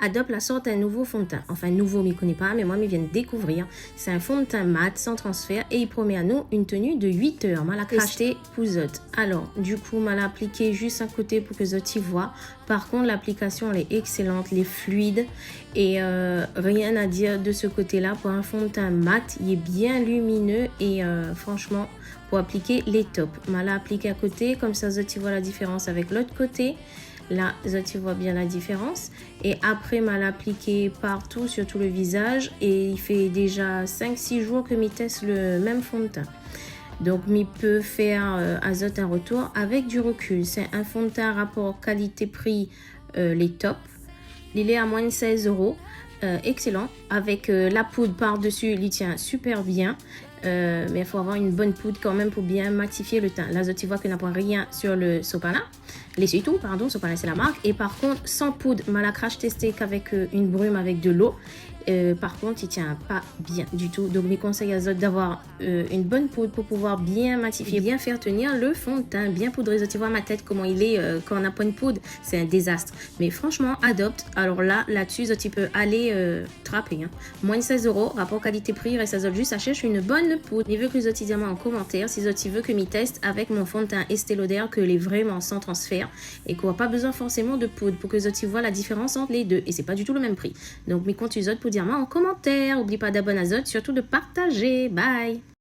Adobe la sorte un nouveau fond de teint. Enfin, nouveau, m'y connaît pas, mais moi, m'y viens de découvrir. C'est un fond de teint mat, sans transfert, et il promet à nous une tenue de 8 heures. M'a la acheté pour zot. Alors, du coup, m'a appliqué juste à côté pour que zot y voit. Par contre, l'application, elle est excellente, elle est fluide, et rien à dire de ce côté-là. Pour un fond de teint mat, il est bien lumineux, et franchement, pour appliquer les tops. M'a la appliqué à côté, comme ça, zot y voit la différence avec l'autre côté. Là, tu vois bien la différence. Et après, m'a l'appliqué partout, sur tout le visage. Et il fait déjà 5-6 jours que m'y teste le même fond de teint. Donc, m'y peut faire un retour avec du recul. C'est un fond de teint rapport qualité-prix, les tops. Il est à moins de 16 euros. Excellent. Avec la poudre par-dessus, il tient super bien. Mais il faut avoir une bonne poudre quand même pour bien matifier le teint. Là, tu vois qu'il n'y a pas rien sur le sopalin. L'essuie-tout, pardon, sopalin c'est la marque. Et par contre, sans poudre, m'a crash testé qu'avec une brume avec de l'eau. Par contre, il tient pas bien du tout. Donc, mes conseils à Zot d'avoir une bonne poudre pour pouvoir bien matifier, bien faire tenir le fond de teint, bien poudré. Tu vois ma tête, comment il est quand on n'a pas une poudre, c'est un désastre. Mais franchement, adopte. Alors là-dessus, Zot, tu peux aller trapper. Hein. Moins de 16 euros, rapport qualité-prix, reste à Zot juste à chercher une bonne poudre. Il veut que Zot, il en commentaire si Zot, il veut que m'y teste avec mon fond de teint Estée Lauder, que est vraiment sans transfert et qu'on n'a pas besoin forcément de poudre pour que Zot, il voit la différence entre les deux. Et c'est pas du tout le même prix. Donc, mes comptes Zot pour dire moi en commentaire. N'oublie pas d'abonner à Zot, surtout de partager. Bye!